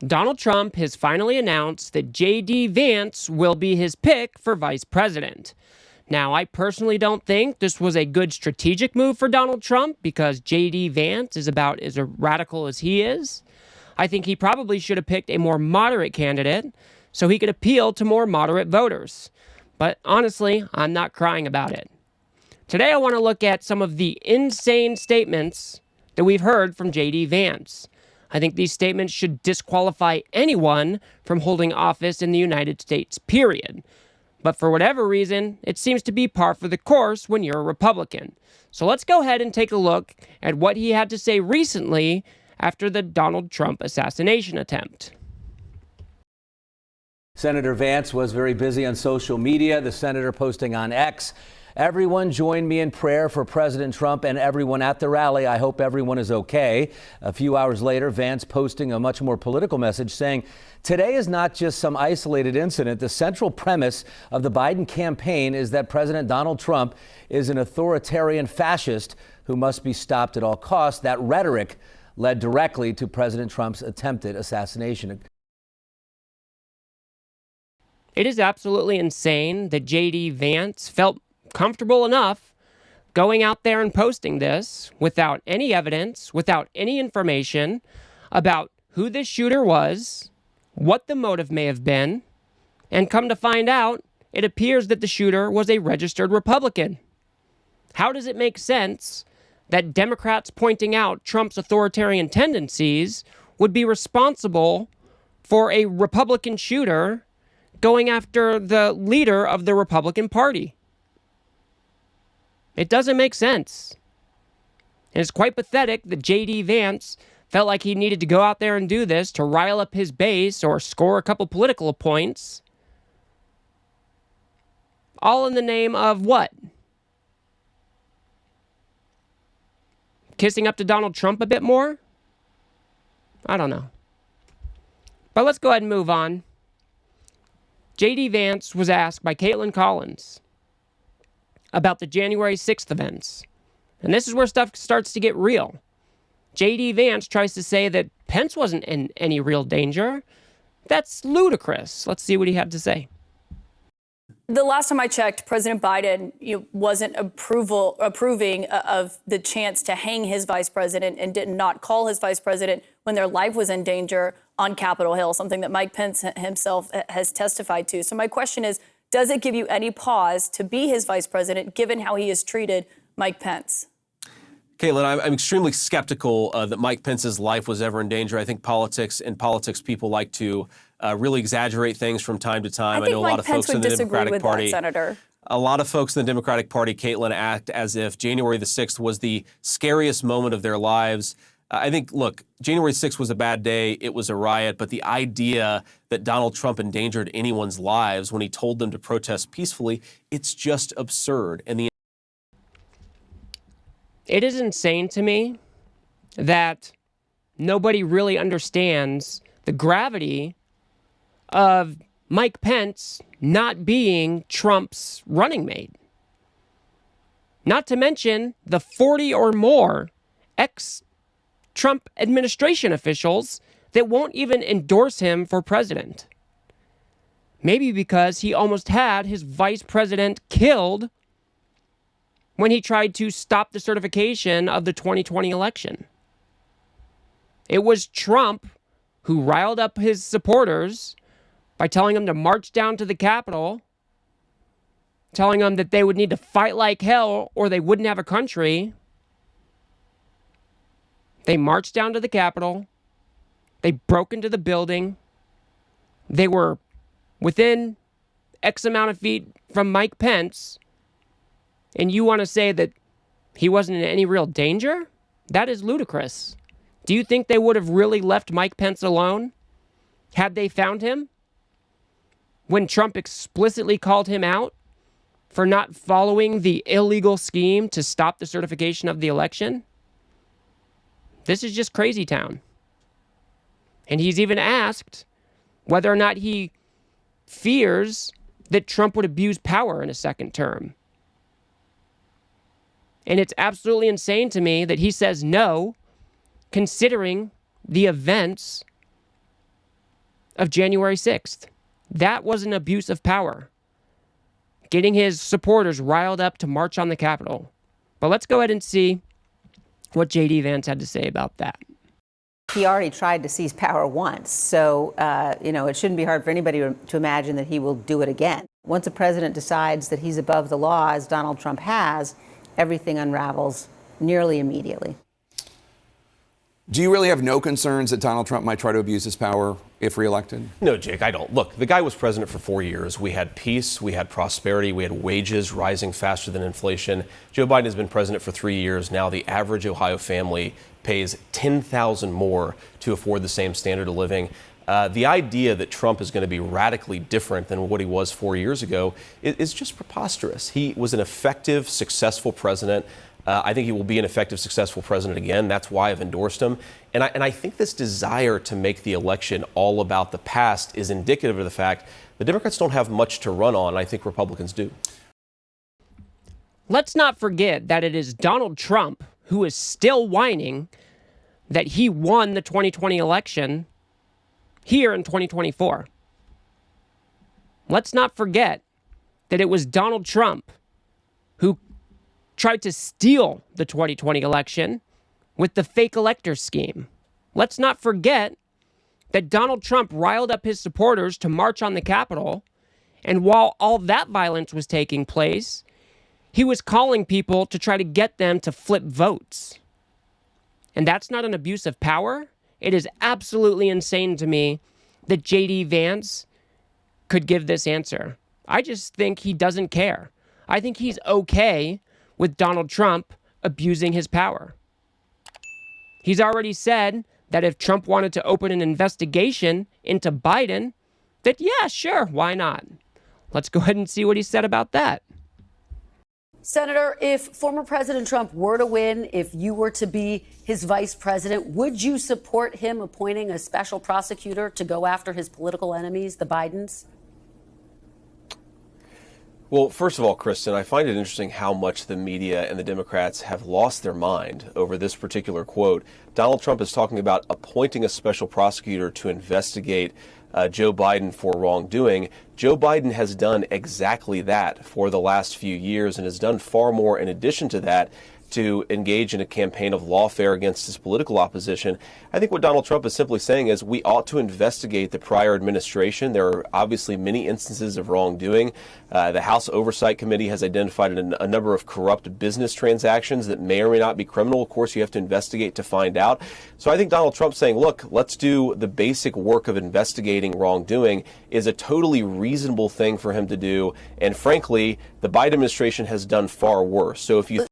Donald Trump has finally announced that JD Vance will be his pick for vice president. Now, I personally don't think this was a good strategic move for Donald Trump because JD Vance is about as radical as he is. I think he probably should have picked a more moderate candidate so he could appeal to more moderate voters. But honestly, I'm not crying about it. Today, I want to look at some of the insane statements that we've heard from JD Vance. I think these statements should disqualify anyone from holding office in the United States, period. But for whatever reason, it seems to be par for the course when you're a Republican. So let's go ahead and take a look at what he had to say recently after the Donald Trump assassination attempt. Senator Vance was very busy on social media, the senator posting on X. Everyone join me in prayer for President Trump and everyone at the rally. I hope everyone is okay. A few hours later, Vance posting a much more political message saying, today is not just some isolated incident. The central premise of the Biden campaign is that President Donald Trump is an authoritarian fascist who must be stopped at all costs. That rhetoric led directly to President Trump's attempted assassination. It is absolutely insane that JD Vance felt comfortable enough going out there and posting this without any evidence, without any information about who this shooter was, what the motive may have been, and come to find out, it appears that the shooter was a registered Republican. How does it make sense that Democrats pointing out Trump's authoritarian tendencies would be responsible for a Republican shooter going after the leader of the Republican Party? It doesn't make sense. And it's quite pathetic that JD Vance felt like he needed to go out there and do this to rile up his base or score a couple political points. All in the name of what? Kissing up to Donald Trump a bit more? I don't know. But let's go ahead and move on. JD Vance was asked by Caitlin Collins about the January 6th events. And this is where stuff starts to get real. JD Vance tries to say that Pence wasn't in any real danger. That's ludicrous. Let's see what he had to say. The last time I checked, President Biden wasn't approving of the chance to hang his vice president and did not call his vice president when their life was in danger on Capitol Hill, something that Mike Pence himself has testified to. So my question is, does it give you any pause to be his vice president, given how he has treated Mike Pence? Caitlin, I'm extremely skeptical that Mike Pence's life was ever in danger. I think politics people like to really exaggerate things from time to time. I know a lot of folks in the Democratic Party, Senator. A lot of folks in the Democratic Party, Caitlin, act as if January the 6th was the scariest moment of their lives. I think, look, January 6th was a bad day. It was a riot. But the idea that Donald Trump endangered anyone's lives when he told them to protest peacefully, it's just absurd. And it is insane to me that nobody really understands the gravity of Mike Pence not being Trump's running mate. Not to mention the 40 or more ex-Trump administration officials that won't even endorse him for president. Maybe because he almost had his vice president killed when he tried to stop the certification of the 2020 election. It was Trump who riled up his supporters by telling them to march down to the Capitol, telling them that they would need to fight like hell or they wouldn't have a country. They marched down to the Capitol. They broke into the building. They were within X amount of feet from Mike Pence. And you want to say that he wasn't in any real danger? That is ludicrous. Do you think they would have really left Mike Pence alone had they found him? When Trump explicitly called him out for not following the illegal scheme to stop the certification of the election? This is just crazy town. And he's even asked whether or not he fears that Trump would abuse power in a second term. And it's absolutely insane to me that he says no, considering the events of January 6th. That was an abuse of power, getting his supporters riled up to march on the Capitol. But let's go ahead and see what JD Vance had to say about that. He already tried to seize power once, so it shouldn't be hard for anybody to imagine that he will do it again. Once a president decides that he's above the law, as Donald Trump has, everything unravels nearly immediately. Do you really have no concerns that Donald Trump might try to abuse his power if reelected? No, Jake, I don't. Look, the guy was president for 4 years. We had peace, we had prosperity, we had wages rising faster than inflation. Joe Biden has been president for 3 years. Now the average Ohio family pays $10,000 more to afford the same standard of living. The idea that Trump is going to be radically different than what he was 4 years ago is just preposterous. He was an effective, successful president. I think he will be an effective, successful president again. That's why I've endorsed him. And I think this desire to make the election all about the past is indicative of the fact the Democrats don't have much to run on. I think Republicans do. Let's not forget that it is Donald Trump who is still whining that he won the 2020 election here in 2024. Let's not forget that it was Donald Trump who tried to steal the 2020 election with the fake elector scheme. Let's not forget that Donald Trump riled up his supporters to march on the Capitol, and while all that violence was taking place, he was calling people to try to get them to flip votes. And that's not an abuse of power? It is absolutely insane to me that JD Vance could give this answer. I just think he doesn't care. I think he's okay with Donald Trump abusing his power. He's already said that if Trump wanted to open an investigation into Biden, that yeah, sure, why not? Let's go ahead and see what he said about that. Senator, if former President Trump were to win, if you were to be his vice president, would you support him appointing a special prosecutor to go after his political enemies, the Bidens? Well, first of all, Kristen, I find it interesting how much the media and the Democrats have lost their mind over this particular quote. Donald Trump is talking about appointing a special prosecutor to investigate Joe Biden for wrongdoing. Joe Biden has done exactly that for the last few years and has done far more in addition to that to engage in a campaign of lawfare against his political opposition. I think what Donald Trump is simply saying is we ought to investigate the prior administration. There are obviously many instances of wrongdoing. The House Oversight Committee has identified a number of corrupt business transactions that may or may not be criminal. Of course, you have to investigate to find out. So I think Donald Trump saying, look, let's do the basic work of investigating wrongdoing is a totally reasonable thing for him to do. And frankly, the Biden administration has done far worse. So if you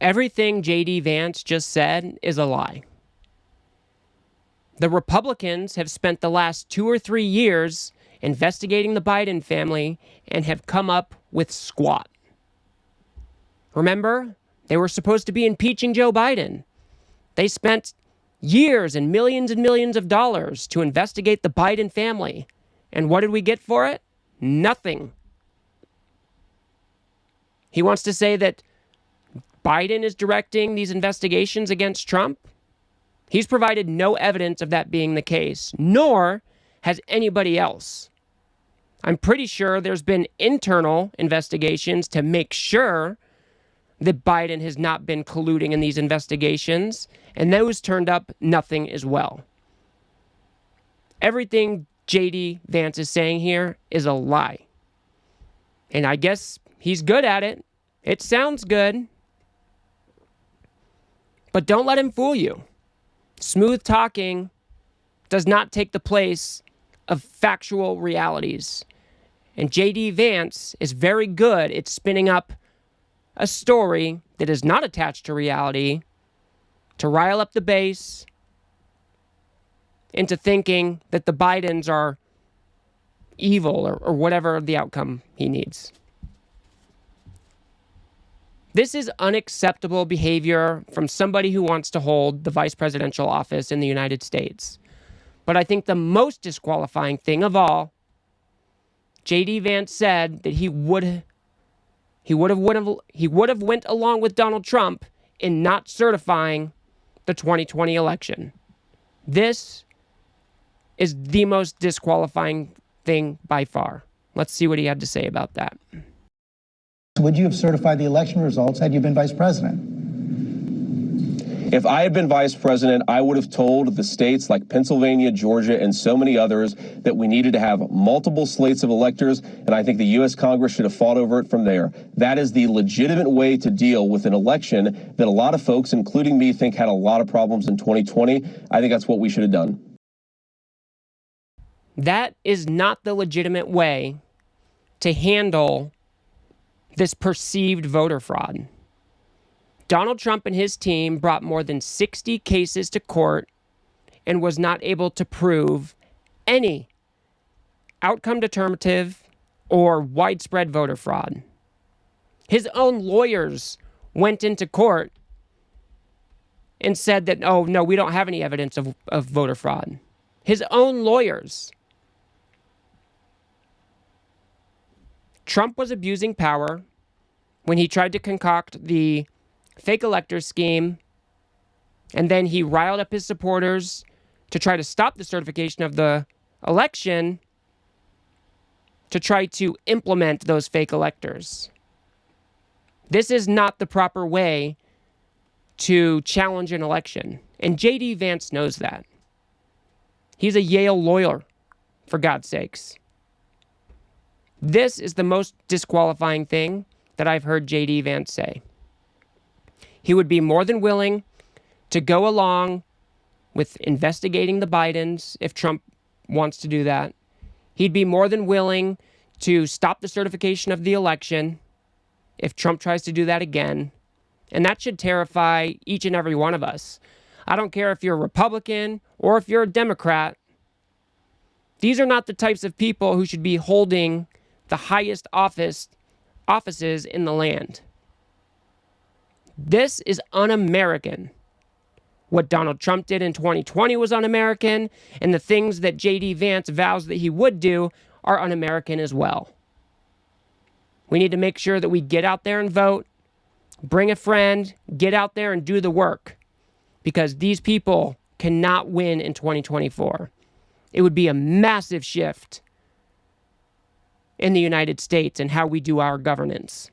Everything JD Vance just said is a lie. The Republicans have spent the last 2 or 3 years investigating the Biden family and have come up with squat. Remember, they were supposed to be impeaching Joe Biden. They spent years and millions of dollars to investigate the Biden family. And what did we get for it? Nothing. He wants to say that Biden is directing these investigations against Trump. He's provided no evidence of that being the case, nor has anybody else. I'm pretty sure there's been internal investigations to make sure that Biden has not been colluding in these investigations, and those turned up nothing as well. Everything JD Vance is saying here is a lie. And I guess he's good at it. It sounds good. But don't let him fool you. Smooth talking does not take the place of factual realities. And JD Vance is very good at spinning up a story that is not attached to reality to rile up the base into thinking that the Bidens are evil or whatever the outcome he needs. This is unacceptable behavior from somebody who wants to hold the vice presidential office in the United States. But I think the most disqualifying thing of all, JD Vance said that he would have went along with Donald Trump in not certifying the 2020 election. This is the most disqualifying thing by far. Let's see what he had to say about that. Would you have certified the election results had you been vice president? If I had been vice president, I would have told the states like Pennsylvania, Georgia, and so many others that we needed to have multiple slates of electors, and I think the U.S. Congress should have fought over it from there. That is the legitimate way to deal with an election that a lot of folks, including me, think had a lot of problems in 2020. I think that's what we should have done. That is not the legitimate way to handle this perceived voter fraud. Donald Trump and his team brought more than 60 cases to court and was not able to prove any outcome determinative or widespread voter fraud. His own lawyers went into court and said that, oh, no, we don't have any evidence of voter fraud. His own lawyers. Trump was abusing power when he tried to concoct the fake elector scheme, and then he riled up his supporters to try to stop the certification of the election to try to implement those fake electors. This is not the proper way to challenge an election, and JD Vance knows that. He's a Yale lawyer, for God's sakes. This is the most disqualifying thing that I've heard JD Vance say. He would be more than willing to go along with investigating the Bidens if Trump wants to do that. He'd be more than willing to stop the certification of the election if Trump tries to do that again. And that should terrify each and every one of us. I don't care if you're a Republican or if you're a Democrat. These are not the types of people who should be holding the highest offices in the land. This is un-American. What Donald Trump did in 2020 was un-American, and the things that JD Vance vows that he would do are un-American as well. We need to make sure that we get out there and vote, bring a friend, get out there and do the work, because these people cannot win in 2024. It would be a massive shift in the United States and how we do our governance.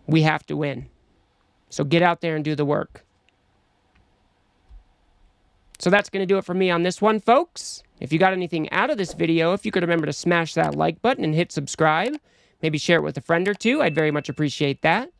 We have to win. So get out there and do the work. So that's going to do it for me on this one, folks. If you got anything out of this video, if you could remember to smash that like button and hit subscribe, maybe share it with a friend or two, I'd very much appreciate that.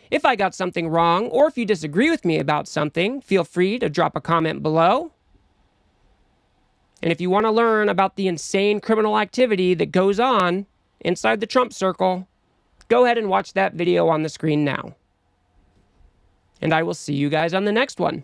If I got something wrong, or if you disagree with me about something, feel free to drop a comment below. And if you want to learn about the insane criminal activity that goes on inside the Trump circle, go ahead and watch that video on the screen now. And I will see you guys on the next one.